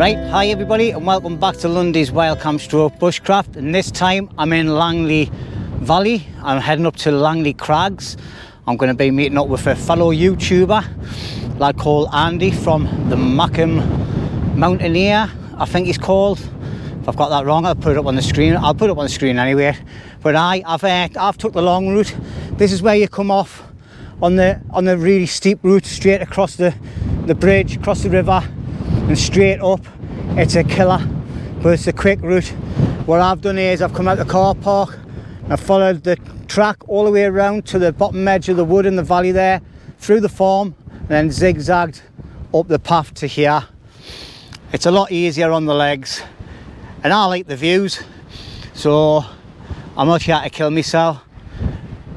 Right, hi everybody and welcome back to Lundy's Wild Camp Stroke Bushcraft, and this time I'm in Langley Valley. I'm heading up to Langley Crags. I'm going to be meeting up with a fellow YouTuber, a lad called Andy from the Mackem Mountainere, I think he's called. If I've got that wrong, I'll put it up on the screen. I'll put it up on the screen anyway. But I've took the long route. This is where you come off on the really steep route straight across the bridge, across the river, and straight up. It's a killer, but it's a quick route. What I've done is I've come out the car park and I've followed the track all the way around to the bottom edge of the wood in the valley there, through the farm, and then zigzagged up the path to here. It's a lot easier on the legs, and I like the views, so I'm not here to kill myself.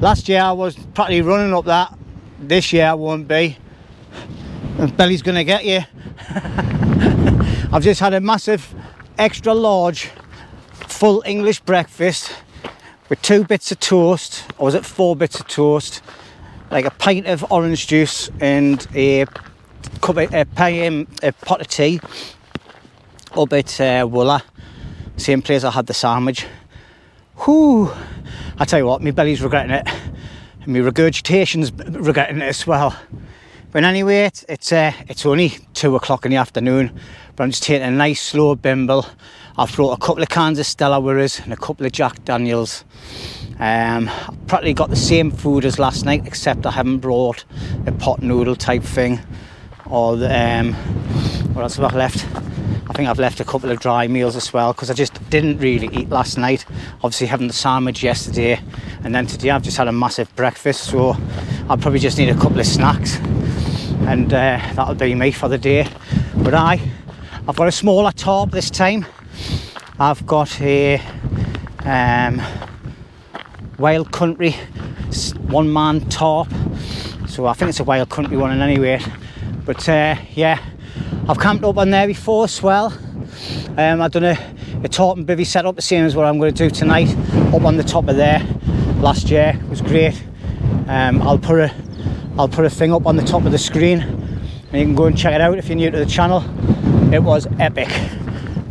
Last year I was practically running up that. This year I won't be. And belly's gonna get you. I've just had a massive extra large full English breakfast with 2 bits of toast, or was it 4 bits of toast, like a pint of orange juice and a cup of, a pot of tea up at Wooler, same place I had the sandwich. Whew, I tell you what, my belly's regretting it, and my regurgitation's regretting it as well. But anyway, it's only 2 o'clock in the afternoon, but I'm just taking a nice slow bimble. I've brought a couple of cans of Stella with us and a couple of Jack Daniels. I've practically got the same food as last night, except I haven't brought a pot noodle type thing, or the, what else have I left? I think I've left a couple of dry meals as well, because I just didn't really eat last night. Obviously having the sandwich yesterday, and then today I've just had a massive breakfast, so I'll probably just need a couple of snacks, and that'll be me for the day. But I've got a smaller tarp this time. I've got a Wild Country 1-man tarp, so I think it's a Wild Country one in any way. But yeah, I've camped up on there before as well. I've done a Tarp Bivy setup, the same as what I'm going to do tonight, up on the top of there. Last year it was great. I'll put a thing up on the top of the screen, and you can go and check it out if you're new to the channel. It was epic,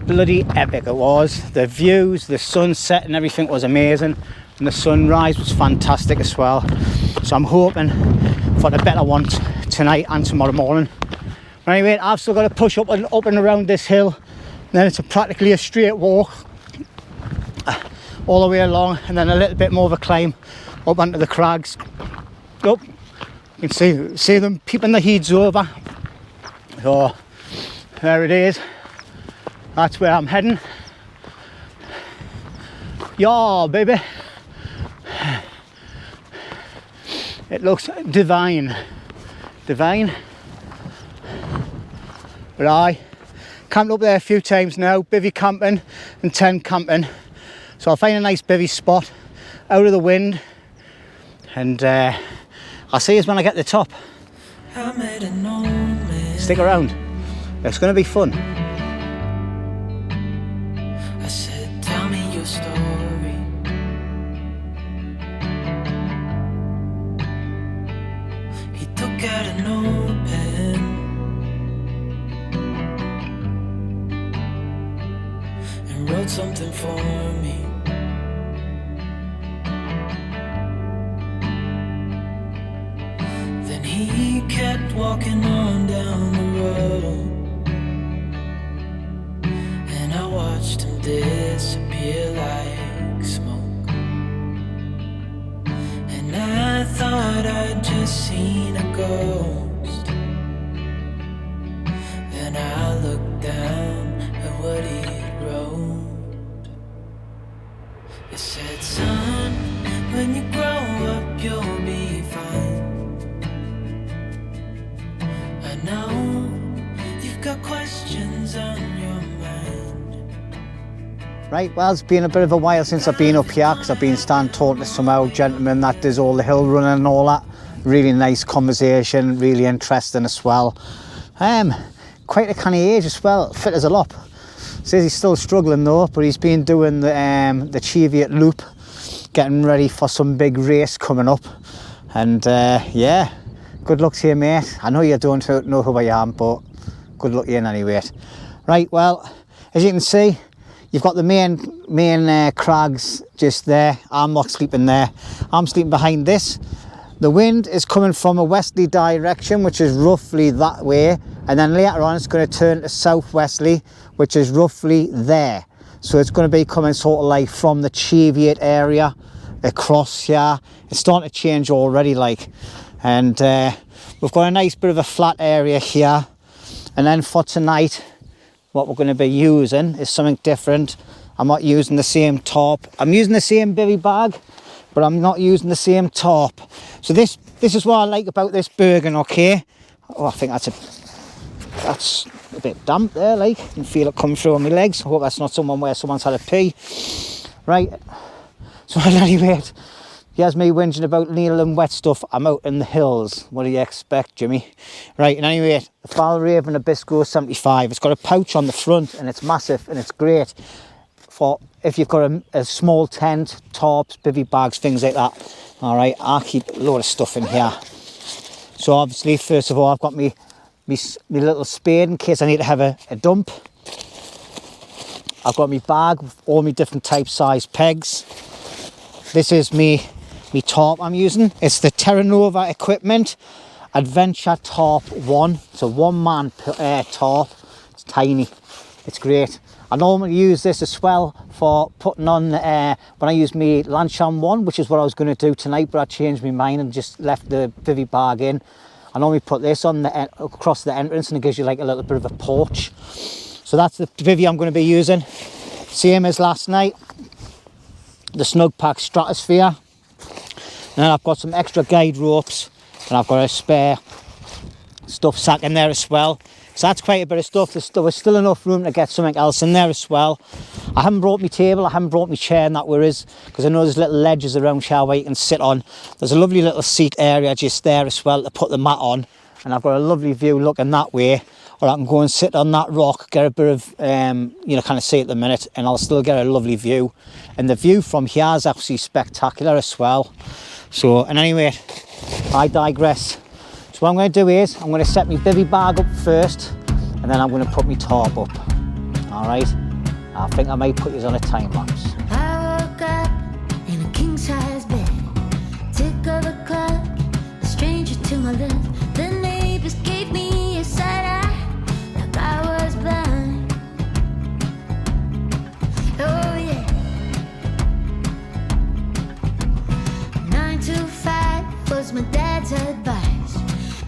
bloody epic it was. The views, the sunset and everything was amazing, and the sunrise was fantastic as well. So I'm hoping for the better one tonight and tomorrow morning. Anyway, I've still got to push up and around this hill, and then it's practically a straight walk all the way along, and then a little bit more of a climb up onto the crags. Oh, you can see them peeping the heads over. So there it is. That's where I'm heading. Yeah, baby. It looks divine. Divine. But I camped up there a few times now, bivvy camping and tent camping. So I'll find a nice bivvy spot out of the wind, and I'll see you when I get to the top. Stick around, it's going to be fun. I said, tell me your story. He took out a notepad and wrote something for me. Then he kept walking on down the road, and I watched him disappear like smoke. And I thought I'd just seen a ghost. Then I looked down at what he wrote. It said, son, when you grow up you'll be fine. I know you've got questions on your mind. Right, well, it's been a bit of a while since I've been up here, because I've been standing talking to some old gentlemen that does all the hill running and all that. Really nice conversation, really interesting as well. Quite a canny age as well, fit as a lop. Says he's still struggling though, but he's been doing the Cheviot loop, getting ready for some big race coming up. And yeah, good luck to you, mate. I know you don't know who I am, but good luck to you anyway. Right, well, as you can see, you've got the main crags just there. I'm not sleeping there. I'm sleeping behind this. The wind is coming from a westerly direction, which is roughly that way, and then later on it's going to turn to southwesterly, which is roughly there. So it's going to be coming sort of like from the Cheviot area across here. It's starting to change already, like, and we've got a nice bit of a flat area here. And then for tonight, what we're going to be using is something different. I'm not using the same tarp. I'm using the same bivy bag, but I'm not using the same tarp. So this is what I like about this Bergen, okay? Oh, I think that's a bit damp there, like. I can feel it coming through on my legs. I hope that's not where someone's had a pee. Right, so anyway, here's me whinging about needle and wet stuff. I'm out in the hills. What do you expect, Jimmy? Right, and anyway, the Falraven Abyssco 75. It's got a pouch on the front and it's massive and it's great for if you've got a small tent, tarps, bivy bags, things like that. All right, I'll keep a load of stuff in here. So obviously, first of all, I've got me little spade in case I need to have a dump. I've got my bag with all my different type size pegs. This is me tarp I'm using. It's the Terra Nova Equipment Adventure Tarp 1. It's a one-man tarp. It's tiny. It's great. I normally use this as well for putting on when I use my Lancham 1, which is what I was going to do tonight, but I changed my mind and just left the bivy bag in. I normally put this on across the entrance, and it gives you like a little bit of a porch. So that's the bivy I'm going to be using. Same as last night. The Snugpack Stratosphere. And then I've got some extra guide ropes, and I've got a spare stuff sack in there as well. So that's quite a bit of stuff. There's still enough room to get something else in there as well. I haven't brought my table, I haven't brought my chair, and that where is, because I know there's little ledges around here where you can sit on. There's a lovely little seat area just there as well to put the mat on, and I've got a lovely view looking that way. Or I can go and sit on that rock, get a bit of, you know, kind of see at the minute, and I'll still get a lovely view. And the view from here is actually spectacular as well. So, and anyway, I digress. So what I'm going to do is, I'm going to set my bivy bag up first, and then I'm going to put my tarp up. All right? I think I might put these on a time lapse. I woke up in a king-size bed, tick of the clock, a stranger to my left. The neighbors gave me a side eye, like I was blind. Oh yeah. 9 to 5 was my dad's advice.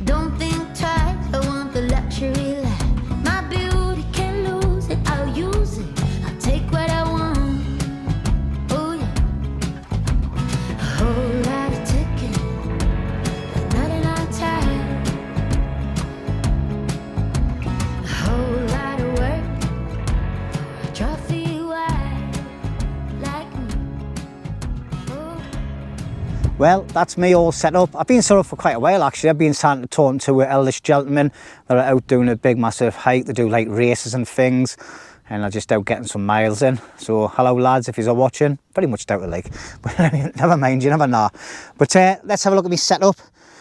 Don't think twice, I want the luxury life. My beauty can lose it, I'll use it. I'll take what I want. Oh yeah. A whole lot of ticking, but not enough time. A whole lot of work, a trophy wife like me. Oh. Well, that's me all set up. I've been set up for quite a while actually. I've been starting to talk to elderly gentlemen that are out doing a big massive hike. They do like races and things, and I'm just out getting some miles in. So hello lads, if you're watching. Very much doubt it, like, but never mind, you never know. But let's have a look at me setup.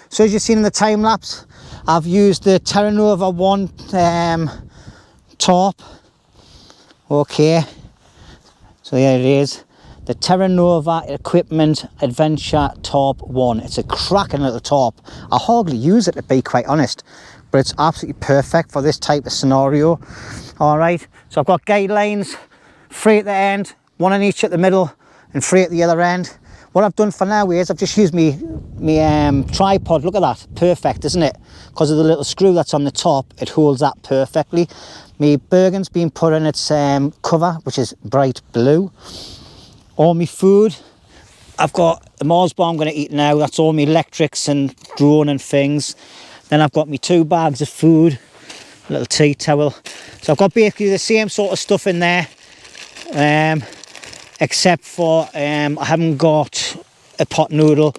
So as you've seen in the time lapse, I've used the Terra Nova 1 tarp. Okay, so there it is. The Terra Nova Equipment Adventure Tarp 1. It's a cracking little tarp. I hardly use it, to be quite honest, but it's absolutely perfect for this type of scenario. All right, so I've got guidelines, 3 at the end, 1 on each at the middle, and 3 at the other end. What I've done for now is I've just used my tripod. Look at that, perfect, isn't it? Because of the little screw that's on the top, it holds that perfectly. My Bergen's been put in its cover, which is bright blue. All my food, I've got the Mars bar I'm going to eat now. That's all my electrics and drone and things. Then I've got my 2 bags of food, a little tea towel. So I've got basically the same sort of stuff in there, except for I haven't got a pot noodle.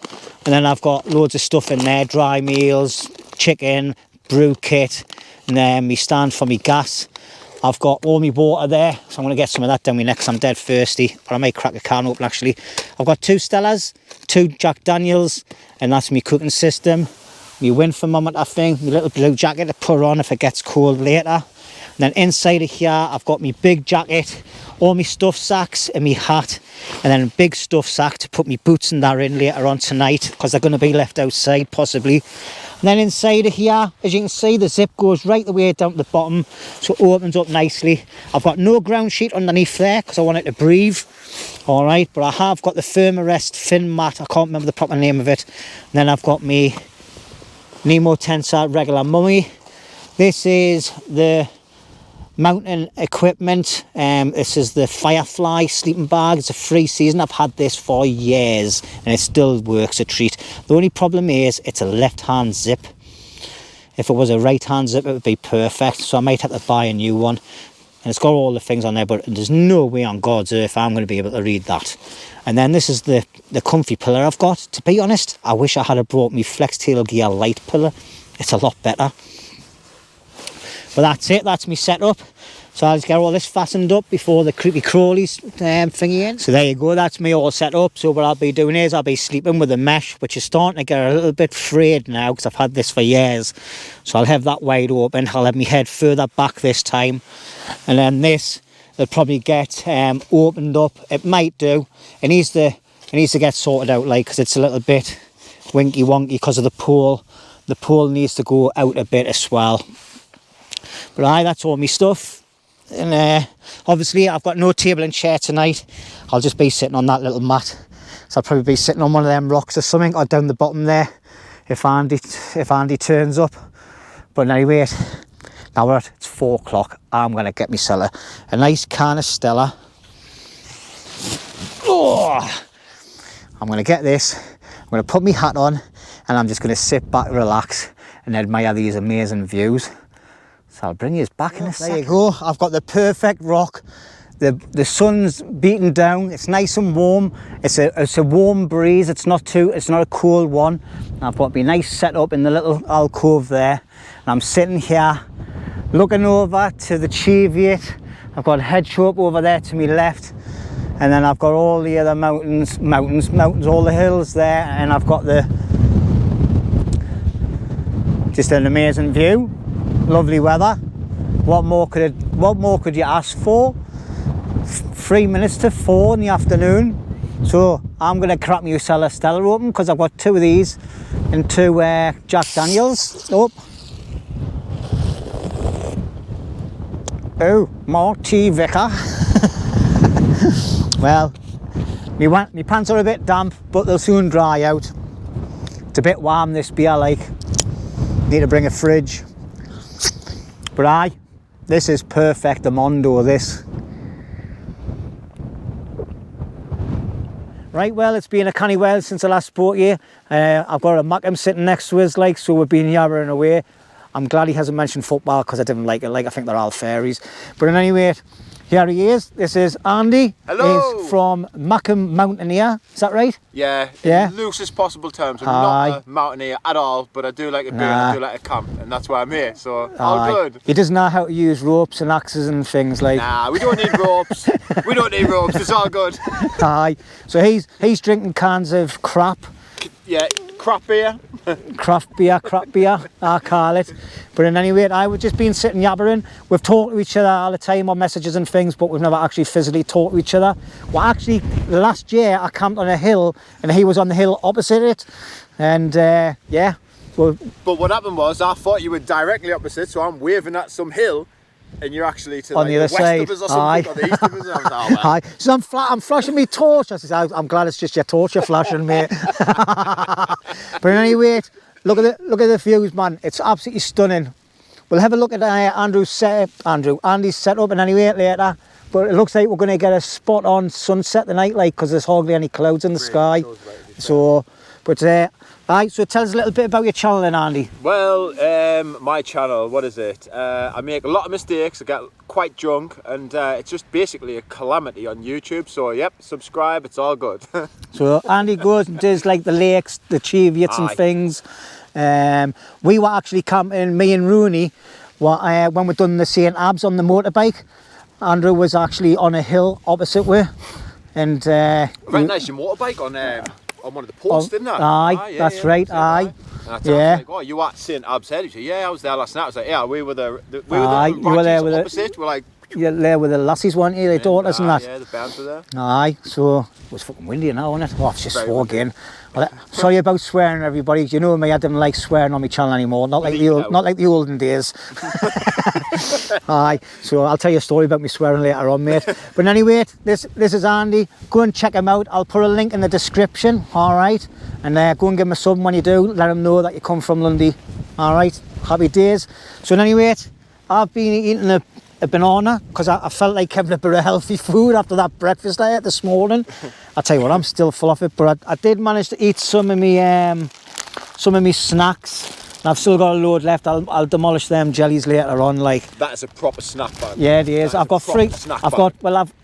And then I've got loads of stuff in there, dry meals, chicken, brew kit, and then my stand for my gas. I've got all my water there, so I'm going to get some of that down my neck because I'm dead thirsty, but I may crack a can open actually. I've got 2 Stellas, 2 Jack Daniels, and that's my cooking system. My wind thermometer thing, my little blue jacket to put on if it gets cold later. And then inside of here, I've got my big jacket, all my stuff sacks and my hat, and then a big stuff sack to put my boots and that in later on tonight, because they're going to be left outside possibly. And then inside of here, as you can see, the zip goes right the way down to the bottom, so it opens up nicely. I've got no ground sheet underneath there because I want it to breathe. All right, but I have got the Thermarest fin mat. I can't remember the proper name of it. And then I've got my Nemo Tensor regular mummy. This is the mountain equipment. This is the Firefly sleeping bag. It's a free season. I've had this for years and it still works a treat. The only problem is it's a left hand zip. If it was a right hand zip, it would be perfect, so I might have to buy a new one. And it's got all the things on there, but there's no way on God's earth I'm going to be able to read that. And then this is the comfy pillow I've got. To be honest, I wish I had brought me Flex Tail Gear light pillow. It's a lot better. But that's it, that's me setup. So I'll just get all this fastened up before the creepy crawlies thingy in. So there you go, that's me all set up. So what I'll be doing is I'll be sleeping with the mesh, which is starting to get a little bit frayed now because I've had this for years. So I'll have that wide open. I'll have my head further back this time. And then this will probably get opened up. It might do. It needs to get sorted out, like, because it's a little bit winky wonky because of the pole. The pole needs to go out a bit as well. But aye, that's all my stuff. And obviously I've got no table and chair tonight. I'll just be sitting on that little mat. So I'll probably be sitting on one of them rocks or something, or down the bottom there if Andy turns up. But anyway, now it's 4 o'clock. I'm going to get myself a nice can of Stella. Oh, I'm going to get this. I'm going to put my hat on and I'm just going to sit back, relax and admire these amazing views. So I'll bring you back in a second. There you go, I've got the perfect rock. The sun's beating down, it's nice and warm. It's a warm breeze, it's not a cold one. I've got my nice setup in the little alcove there. And I'm sitting here looking over to the Cheviot. I've got Headshope over there to my left. And then I've got all the other mountains, all the hills there. And I've got just an amazing view. Lovely weather. What more could you ask for? 3 minutes to 4 in the afternoon. So I'm going to crack my Cellar Stella open because I've got 2 of these and 2 Jack Daniels. Oh, more tea, Vicar. Well, my pants are a bit damp, but they'll soon dry out. It's a bit warm, this beer, like. Need to bring a fridge. But aye, this is perfect, the Mondo, this. Right, well, it's been a canny while since I last spoke to you. I've got a Mackem sitting next to us, like, so we've been yabbering away. I'm glad he hasn't mentioned football because I didn't like it, like, I think they're all fairies. But anyway, here he is. This is Andy. Hello. He's from Mackem Mountainere. Is that right? Yeah, Yeah. in the loosest possible terms. I'm not a mountaineer at all, but I do like a beer and I do like a camp, and that's why I'm here, so all good. He doesn't know how to use ropes and axes and things like. Nah, we don't need ropes. We don't need ropes, it's all good. Aye. So he's drinking cans of crap. Yeah, crap beer. Crap beer, I call it. But in any way, we've just been sitting yabbering. We've talked to each other all the time on messages and things, but we've never actually physically talked to each other. Well, actually, last year I camped on a hill and he was on the hill opposite it. And yeah. Well, but what happened was, I thought you were directly opposite, so I'm waving at some hill and you're actually to on like the other west side. of us or something, or the east of us. And I was like, oh, well. Aye. So I'm flashing my torch. I said, I'm glad it's just your torch you're flashing, mate. But anyway, look at the views, man. It's absolutely stunning. We'll have a look at Andy's setup and anyway later. But it looks like we're going to get a spot on sunset tonight, like, because there's hardly any clouds in the sky. So, but right, so tell us a little bit about your channel then, Andy. Well, my channel, what is it? I make a lot of mistakes, I get quite drunk, and it's just basically a calamity on YouTube. So, yep, subscribe, it's all good. So, Andy goes and does like the lakes, the Cheviots and things. We were actually camping, me and Rooney, when we done the St. Abs on the motorbike. Andrew was actually on a hill opposite way. And very nice, your motorbike on one of the posts, didn't it? Aye, that's right, aye. And I Yeah. like, oh, you at St. Ab's Head? He said, yeah, I was there last night. I was like, yeah, we were the Aye, you were there with it. opposite. We're like, You're there with the lassies, weren't you? The daughters and that. Yeah, the bands were there. Aye, so it was fucking windy now, wasn't it? Oh, I've just Very swore windy. again. Well, sorry about swearing, everybody. You know me, I didn't like swearing on my channel anymore. Not like the olden days. Aye, so I'll tell you a story about me swearing later on, mate. But anyway, this is Andy. Go and check him out. I'll put a link in the description, all right? And go and give him a sub when you do. Let him know that you come from Lundy, all right? Happy days. So anyway, I've been eating a banana because I felt like having a bit of healthy food after that breakfast I had this morning. I tell you what, I'm still full of it, but I did manage to eat some of me snacks. And I've still got a load left. I'll demolish them jellies later on. Like That is a proper snack bag. yeah, it is. I've got three. I've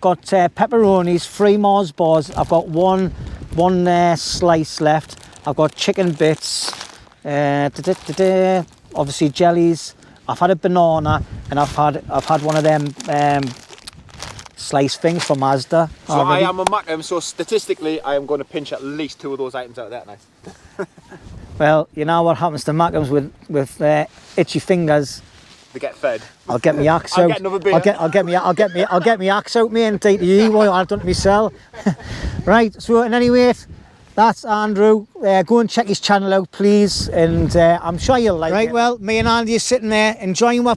got pepperonis, 3 Mars bars. I've got one slice left. I've got chicken bits. Obviously jellies. I've had a banana, and I've had one of them slice things from Mazda. So already. I am a Mackem, so statistically I am going to pinch at least 2 of those items out of that night. Well, you know what happens to Mackems with itchy fingers. They get fed. I'll get my axe I'll out. get another beer. I'll get my axe out, me, and take to you. Well, I've done it myself. Right. So, and anyway, that's Andrew. Go and check his channel out, please, and I'm sure you'll like it. Right, well, me and Andy are sitting there enjoying my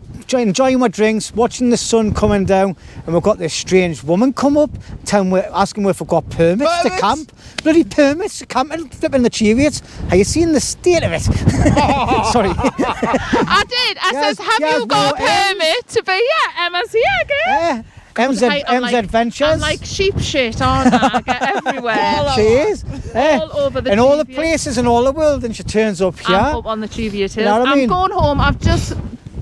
drinks, watching the sun coming down, and we've got this strange woman come up, asking if we've got permits to camp. Bloody permits to camp and flip in the chariots. Have you seen the state of it? Sorry. I did. I says, have you got a permit to be Emma's here again? Yeah. Emz Adventures. I'm like sheep shit, aren't I? I get everywhere. She is. All over the in all the Cheviot. places in all the world, and she turns up here. I'm up on the Cheviot Hills. You know what I mean? I'm going home. I've just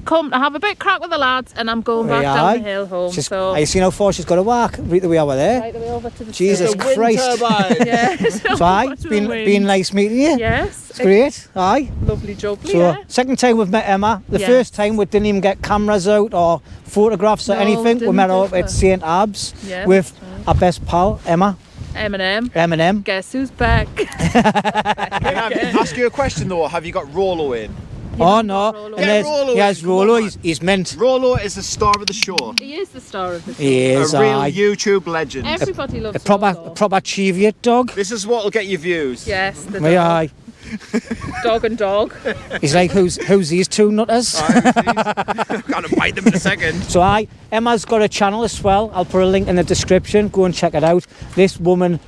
come to have a bit crack with the lads, and I'm going back down the hill home. Have you seen how far she's got to walk? Right the way over there. Right the way over to the Jesus station. Christ. Yeah. So aye, been nice meeting you. Yes. It's great. Aye. Lovely jubbly. So Yeah. second time we've met Emma. The first time we didn't even get cameras out or photographs or anything. We met her up at St. Ab's with our best pal Emma. Eminem. Guess who's back? Can I ask you a question though? Have you got Rollo in? Oh no. Rollo. And there's Rollo yes, in, Rollo. come on. He's mint. Rollo is the star of the show. He is the star of the show. He is. A real Aye. YouTube legend. Everybody loves A proper Rollo. Cheviot dog. This is what will get you views. Yes, the Me dog. aye. Dog and dog. He's like, who's these two nutters? Gotta bite them in a second. So Emma's got a channel as well. I'll put a link in the description. Go and check it out. This woman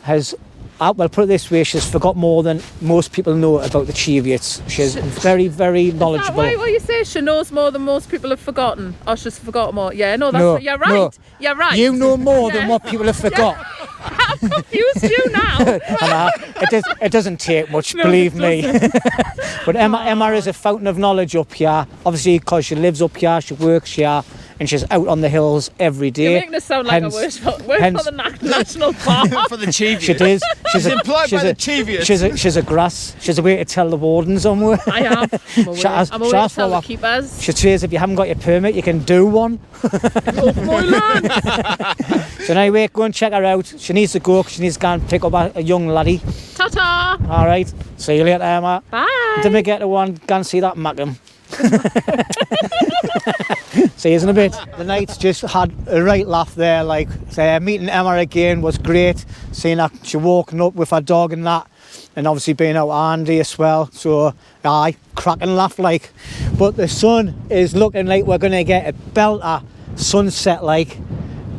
has, well, put it this way, she's forgot more than most people know about the Cheviots. She's very, very knowledgeable. Is that what you say? She knows more than most people have forgotten. Or she's forgot more. Yeah, no, that's No, you're right. no. You're right. You know more than what people have forgot. I've confused you now. It doesn't take much, No, believe it me. But Emma is a fountain of knowledge up here. Obviously, because she lives up here, she works here, and she's out on the hills every day. You're making us sound like I work for the national park. For the Cheviot. She does. She's employed by the Cheviot. She's a grass. She's a way to tell the wardens on where. I am. I'm away. I'm away to tell the keepers. She says if you haven't got your permit, you can do one. Off my land. So anyway, go and check her out. She needs to go. She needs to go and pick up a young laddie. Ta-ta. All right. See you later, Emma. Bye. Did we get to one? Go and see that Mackem. See you in a bit. The night's just had a right laugh there. Like meeting Emma again was great. Seeing her, she walking up with her dog and that, and obviously being out with Andy as well. So aye, cracking laugh like. But the sun is looking like we're gonna get a belter sunset like.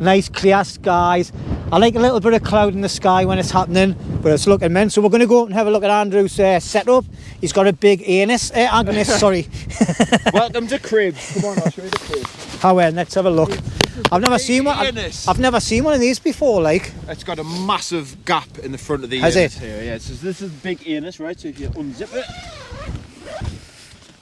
Nice clear skies. I like a little bit of cloud in the sky when it's happening, but it's looking mint. So we're going to go up and have a look at Andrew's setup. He's got a big Agnes, sorry. Welcome to Cribs. Come on, I'll show you the Cribs. Oh well, let's have a look. I've never seen one. I've never seen one of these before. Like, it's got a massive gap in the front of the Has anus it? here. Yeah, so this is big anus, right? So if you unzip it.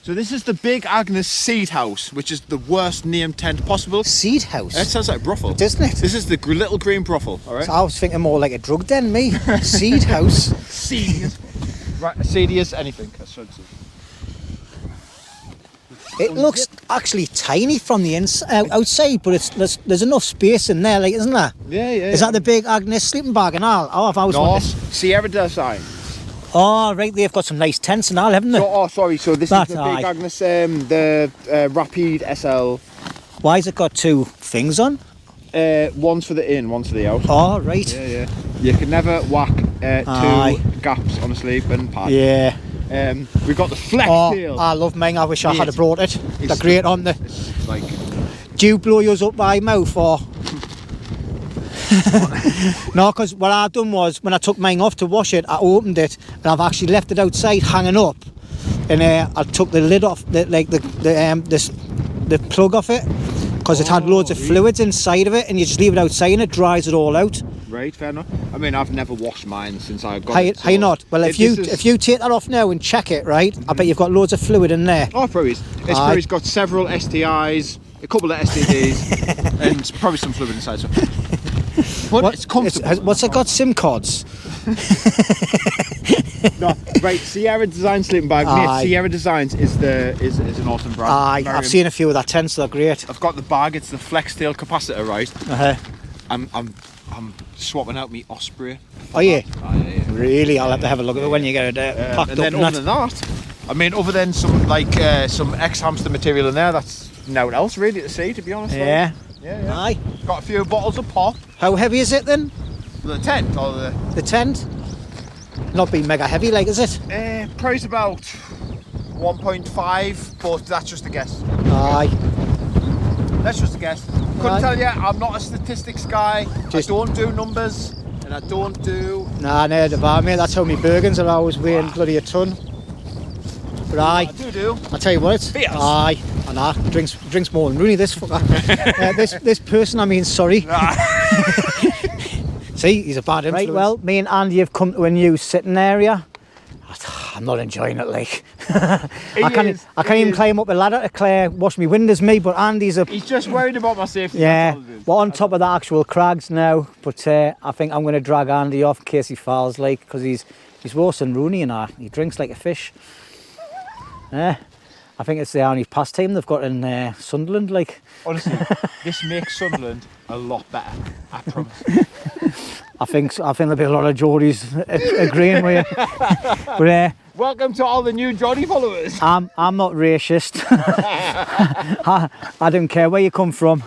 So this is the Big Agnes Seed House, which is the worst named tent possible. seed house. It sounds like brothel. Doesn't it? This is the little green brothel, all right? So I was thinking more like a drug den, me. Seed house. Seed. Right, seediest anything. It looks actually tiny from the outside, but there's enough space in there, like, isn't there? Yeah. Is that the Big Agnes sleeping bag and all? Oh, I've always wanted. Sierra Design. Oh, right, they've got some nice tents and all, haven't they? So, oh, sorry. So this That's is the aye. big Agnes, the Rapid SL. Why has it got two things on? One's for the in, one's for the out. Oh, right. Yeah. You can never whack Aye. 2 gaps on a sleeping pad. Yeah. We've got the flex Oh, tail. I love mine. I wish I had Mate, brought it. They're great, aren't they? It's like Do you blow yours up by mouth or? No, because what I done was when I took mine off to wash it, I opened it and I've actually left it outside hanging up, and I took the lid off, the plug off it, because it had loads of fluids inside of it, and you just leave it outside and it dries it all out. right, fair enough. I mean, I've never washed mine since I got it. How you not? Well, if you this is- take that off now and check it, right, I bet you've got loads of fluid in there. Oh, probably is. It's Aye. probably got several STIs, a couple of STDs, and probably some fluid inside. So. But it's comfortable. What's it got? SIM cards? No, right, Sierra Design sleeping bag. Aye. Mate, Sierra Designs is an awesome brand. Aye, Very I've seen a few of that tents. They're great. I've got the bag. It's the flex tail capacitor, right? I'm swapping out me Osprey. Oh yeah. Aye, yeah. Really, I'll have to have a look at it when you get it packed And up. then and other than that, I mean, other than some some ex-hamster material in there, that's no one else really to see, to be honest. Yeah. Yeah. Aye. Got a few bottles of pop. How heavy is it then? The tent or the The tent? Not being mega heavy, like, is it? price about 1.5, but that's just a guess. Aye. That's just a guess. Couldn't Aye. tell you. I'm not a statistics guy. Just- I don't do numbers, and I don't do. Nah, no, about me. That's how me Bergens are always weighing bloody a ton. But aye, I do. I'll tell you what. Beers. Aye. And drinks more than Rooney, this fucker. This person, I mean, sorry. See, he's a bad influence. Right, well, me and Andy have come to a new sitting area. I'm not enjoying it, like. I can't even climb up a ladder to wash my windows, me, but Andy's a... He's just worried about my safety. Yeah, that's all it is. we're on top of the actual crags now, but I think I'm going to drag Andy off in case he falls, like, because he's worse than Rooney and I. He drinks like a fish. I think it's the only pastime they've got in Sunderland, like. Honestly, this makes Sunderland a lot better. I promise. I think there'll be a lot of Geordies agreeing with you. But Welcome to all the new Johnny followers. I'm not racist. I don't care where you come from.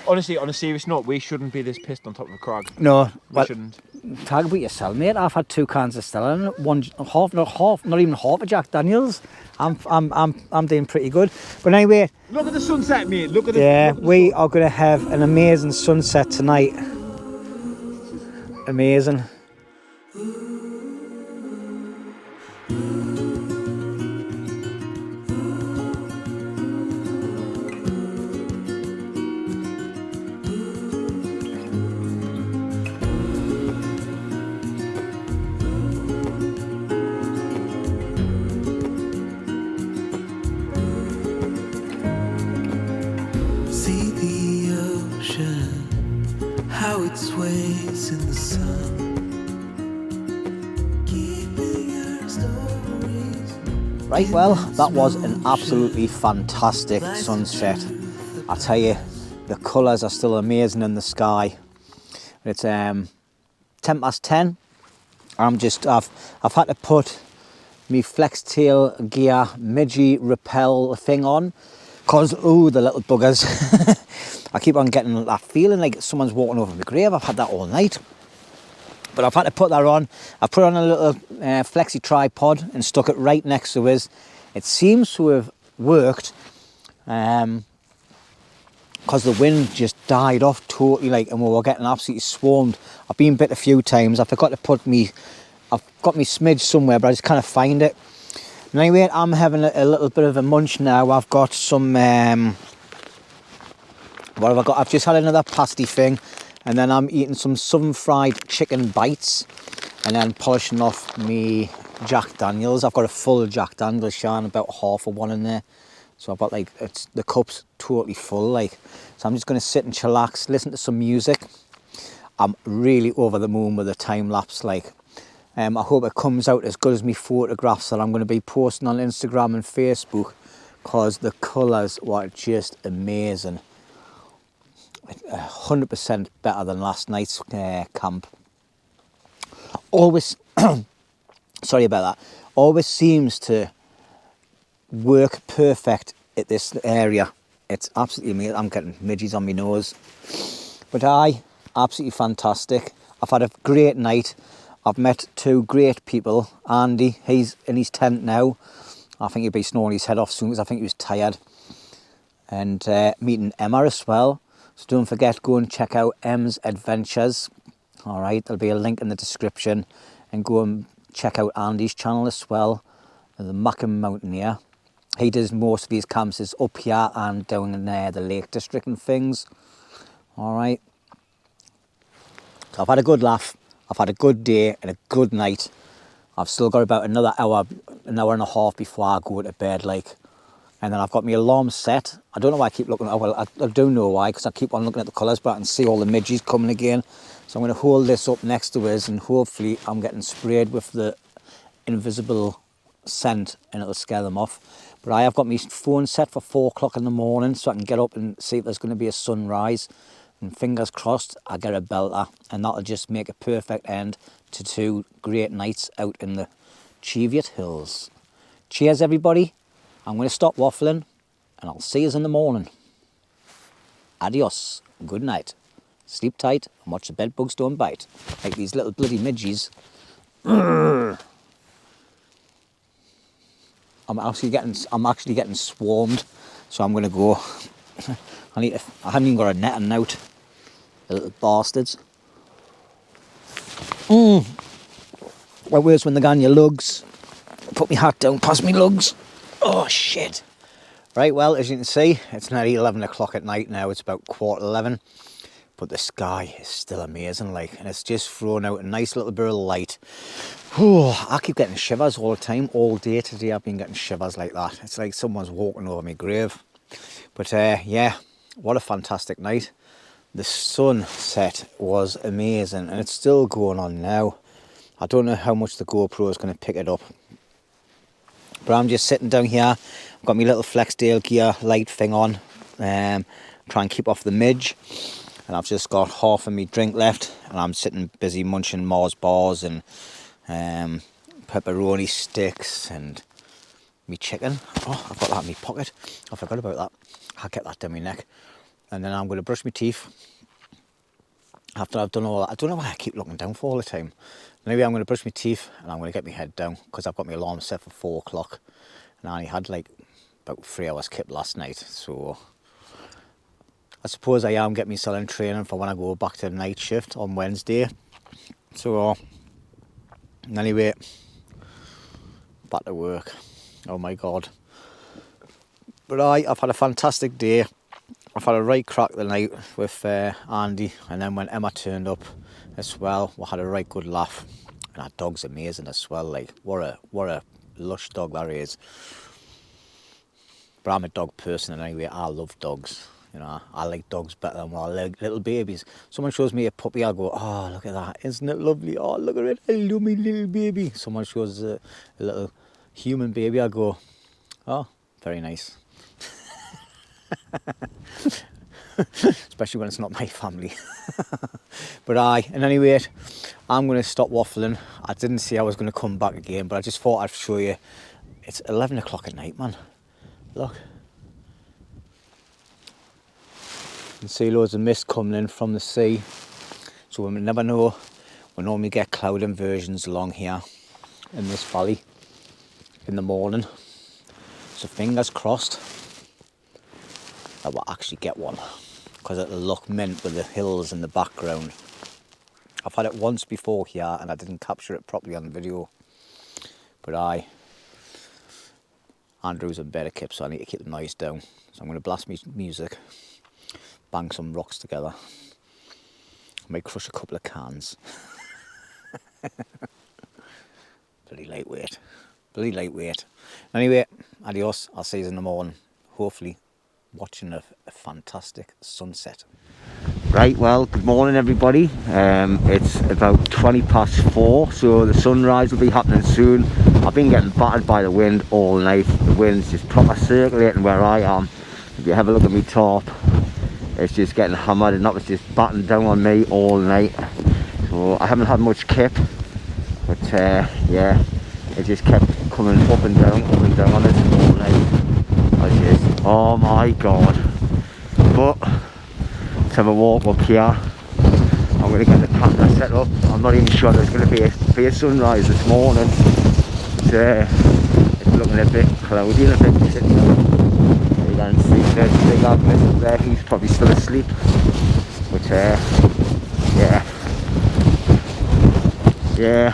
Honestly, on a serious note, we shouldn't be this pissed on top of a crag. No, We well, shouldn't. talk about yourself, mate. I've had 2 cans of Stella and not even half a Jack Daniels. I'm doing pretty good. But anyway, Look at the sunset, mate. Look at the. yeah, look at the we sun. are going to have an amazing sunset tonight. Amazing. See the ocean, how it sways in the sun. Keeping our stories. Right, well, that was an absolutely fantastic sunset. I tell you, the colours are still amazing in the sky. It's 10:10. I've had to put me flex tail gear midgie repel thing on, cause ooh, the little buggers. I keep on getting that feeling like someone's walking over my grave. I've had that all night. But I've had to put that on. I've put on a little flexi tripod and stuck it right next to us. It seems to have worked because the wind just died off totally, like, and we were getting absolutely swarmed. I've been bit a few times. I forgot to put I've got me smidge somewhere, but I just can't find it. And anyway, I'm having a little bit of a munch now. I've got some, what have I got? I've just had another pasty thing, and then I'm eating some southern fried chicken bites, and then polishing off me Jack Daniels. I've got a full Jack Daniels, Sean, about half of one in there. So I've got like, the cup's totally full, like. So I'm just gonna sit and chillax, listen to some music. I'm really over the moon with the time lapse, like. I hope it comes out as good as me photographs that I'm going to be posting on Instagram and Facebook, because the colours were just amazing. 100% better than last night's camp. Always sorry about that, always seems to work perfect at this area. It's absolutely amazing. I'm getting midges on my nose. But absolutely fantastic. I've had a great night. I've met 2 great people. Andy, he's in his tent now. I think he'll be snoring his head off soon because I think he was tired. And meeting Emma as well. So don't forget, go and check out Emz Adventures. All right, there'll be a link in the description. And go and check out Andy's channel as well, the Mackem Mountainere. He does most of his camps is up here and down in there, the Lake District and things. All right. So I've had a good laugh. I've had a good day and a good night. I've still got about another hour and a half before I go to bed, like. And then I've got my alarm set. I don't know why I keep looking. Oh, well, I do know why, because I keep on looking at the colours, but I can see all the midges coming again. So I'm going to hold this up next to us, and hopefully I'm getting sprayed with the invisible scent, and it'll scare them off. But I have got my phone set for 4 o'clock in the morning, so I can get up and see if there's going to be a sunrise. And fingers crossed, I get a belter, and that'll just make a perfect end to 2 great nights out in the Cheviot Hills. Cheers, everybody. I'm going to stop waffling, and I'll see you in the morning. Adios. Good night. Sleep tight and watch the bed bugs don't bite. Like these little bloody midges. I'm actually getting swarmed, so I'm going to go. I haven't even got a netting out. The little bastards. Well, where's when they go on your lugs? Put my hat down past me lugs. Oh, shit. Right, well, as you can see, it's nearly 11 o'clock at night now. It's about 11:15. But the sky is still amazing, like, and it's just thrown out a nice little bit of light. Oh, I keep getting shivers all the time. All day today I've been getting shivers like that. It's like someone's walking over my grave. But yeah, what a fantastic night. The sunset was amazing, and it's still going on now. I don't know how much the GoPro is going to pick it up. But I'm just sitting down here. I've got my little Flexdale gear light thing on. Try and keep off the midge. And I've just got half of my drink left. And I'm sitting busy munching Mars bars and pepperoni sticks and me chicken. Oh, I've got that in my pocket. I forgot about that. I'll get that down my neck. And then I'm going to brush my teeth. After I've done all that. I don't know why I keep looking down for all the time. Maybe I'm going to brush my teeth and I'm going to get my head down because I've got my alarm set for 4 o'clock. And I only had like about 3 hours kept last night. So I suppose I am getting myself in training for when I go back to the night shift on Wednesday. So anyway, back to work. Oh my God. But I've had a fantastic day. I've had a right crack the night with Andy, and then when Emma turned up as well, we had a right good laugh. And our dog's amazing as well. Like what a lush dog that is. But I'm a dog person, and anyway, I love dogs. You know, I like dogs better than I like little babies. Someone shows me a puppy, I'll go, oh, look at that, isn't it lovely? Oh, look at it, I love my little baby. Someone shows a little human baby, I'll go, oh, very nice. Especially when it's not my family. But and anyway, I'm going to stop waffling. I didn't say I was going to come back again, but I just thought I'd show you. It's 11 o'clock at night, man. Look. You can see loads of mist coming in from the sea. So we never know. We normally get cloud inversions along here in this valley in the morning. So fingers crossed that we'll actually get one, because it'll look mint with the hills in the background. I've had it once before here and I didn't capture it properly on the video. But Andrew's in better kip, so I need to keep the noise down. So I'm going to blast me music, bang some rocks together, I might crush a couple of cans. Bloody lightweight. Bloody lightweight. Anyway, adios. I'll see you in the morning. Hopefully watching a fantastic sunset. Right, well, good morning everybody. It's about 4:20, so the sunrise will be happening soon. I've been getting battered by the wind all night. The wind's just proper circulating where I am. If you have a look at me tarp, it's just getting hammered, and that was just batting down on me all night. So I haven't had much kip, but yeah, it just kept coming up and down on us all night. Oh my god. But let's have a walk up here. I'm going to get the camera set up. I'm not even sure there's going to be a sunrise this morning. It's looking a bit cloudy and a bit shit now. You can see there's a big Agnes up there. He's probably still asleep. But yeah,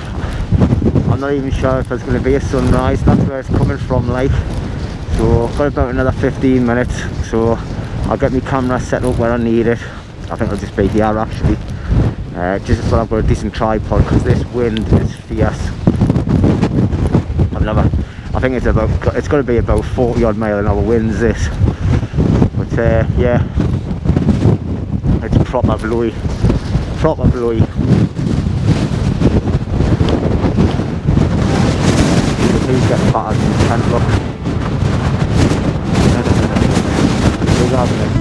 I'm not even sure if there's going to be a sunrise. That's where it's coming from, like. So I've got about another 15 minutes, so I'll get my camera set up where I need it. I think I'll just be here actually, just so I've got a decent tripod, because this wind is fierce. I think it's got to be about 40 odd mile an hour winds this, but yeah, it's proper blowy. Please get battered in the tent, look. Big Agnes.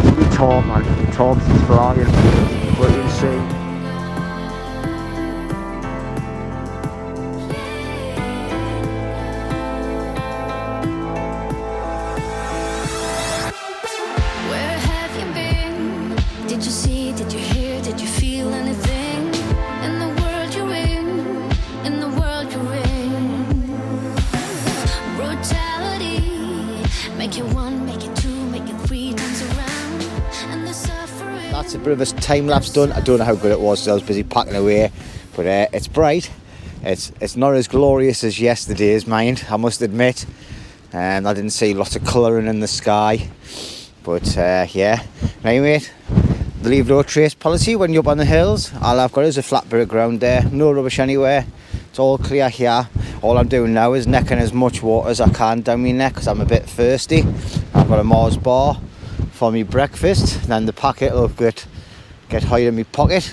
Look at Tarp, man. Tarp's is flying. What do you see? Where have you been? Did you see, did you hear, did you feel anything? In the world you're in the world you're in. Brutality, make it one, make it two, make it three times around. And the suffering. That's a bit of a time lapse done. I don't know how good it was, because I was busy packing away, but it's bright. It's not as glorious as yesterday's, mind, I must admit. I didn't see lots of colouring in the sky, but yeah. Anyway, the leave no trace policy when you're up on the hills. All I've got is a flat bit of ground there, no rubbish anywhere. It's all clear here. All I'm doing now is necking as much water as I can down my neck, because I'm a bit thirsty. I've got a Mars bar for me breakfast, then the packet will get higher in my pocket.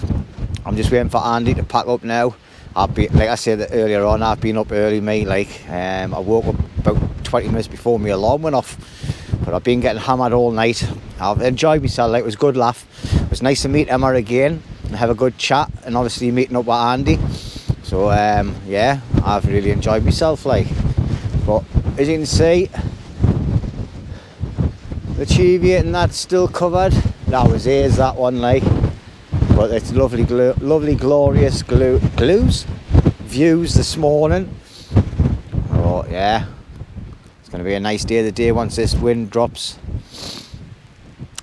I'm just waiting for Andy to pack up now. Like I said earlier on, I've been up early, mate. Like I woke up about 20 minutes before my alarm went off, but I've been getting hammered all night. I've enjoyed myself. Like, it was a good laugh. It was nice to meet Emma again and have a good chat, and obviously meeting up with Andy. So yeah, I've really enjoyed myself, like. But as you can see, the Cheviot and that's still covered. That was here's that one, like. But it's lovely, glorious views this morning. Oh yeah, it's going to be a nice day of the day once this wind drops.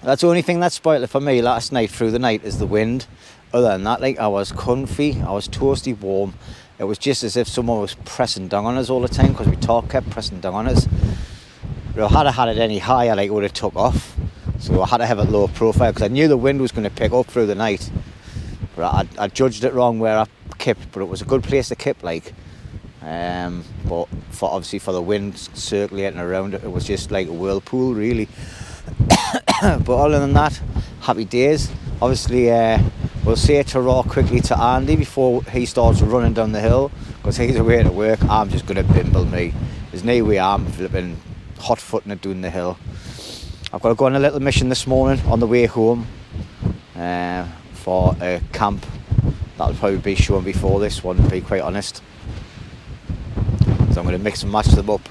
That's the only thing that spoiled it for me last night through the night, is the wind. Other than that, like, I was comfy, I was toasty warm. It was just as if someone was pressing down on us all the time, because we kept pressing down on us. But had I had it any higher, like, it would have took off. So I had to have it low profile, because I knew the wind was going to pick up through the night. But I judged it wrong where I kipped, but it was a good place to kip, like. But obviously for the wind circulating around it, it was just like a whirlpool, really. But other than that, happy days. Obviously, we'll say ta-ra quickly to Andy before he starts running down the hill, because he's away to work. I'm just going to bimble me. There's no way I'm flipping hot-footing it down the hill. I've got to go on a little mission this morning on the way home for a camp. That'll probably be shown before this one, to be quite honest. So I'm going to mix and match them up.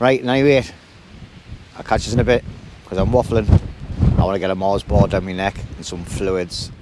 Right, anyway, I'll catch you in a bit, because I'm waffling. I want to get a Mars bar down my neck and some fluids.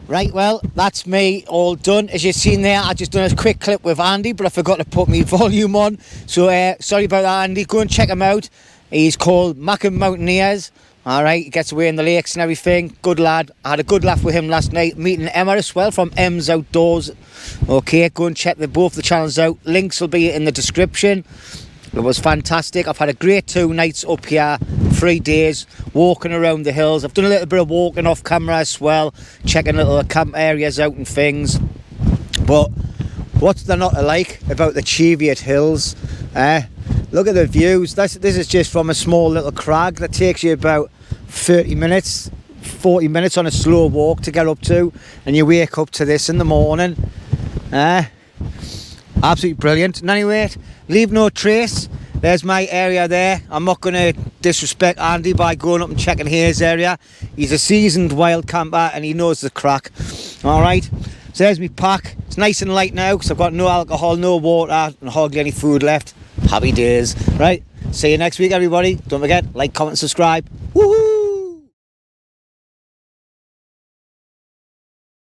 Right, well, that's me all done. As you've seen there, I just done a quick clip with Andy, but I forgot to put my volume on. So sorry about that, Andy. Go and check him out. He's called Mackem Mountainere. Alright, he gets away in the lakes and everything. Good lad. I had a good laugh with him last night. Meeting Emma as well from Emz Outdoors. Okay, go and check both the channels out. Links will be in the description. It was fantastic. I've had a great 2 nights up here, 3 days, walking around the hills. I've done a little bit of walking off camera as well, checking little camp areas out and things. But what's there not to like about the Cheviot Hills? Look at the views. This is just from a small little crag that takes you about 30 minutes, 40 minutes on a slow walk to get up to, and you wake up to this in the morning. Absolutely brilliant. And anyway, leave no trace. there's my area there. I'm not going to disrespect Andy by going up and checking his area. He's a seasoned wild camper and he knows the crack. Alright, so there's my pack. It's nice and light now because I've got no alcohol, no water and hardly any food left. Happy days. Right, see you next week everybody. Don't forget, like, comment, subscribe. Woohoo!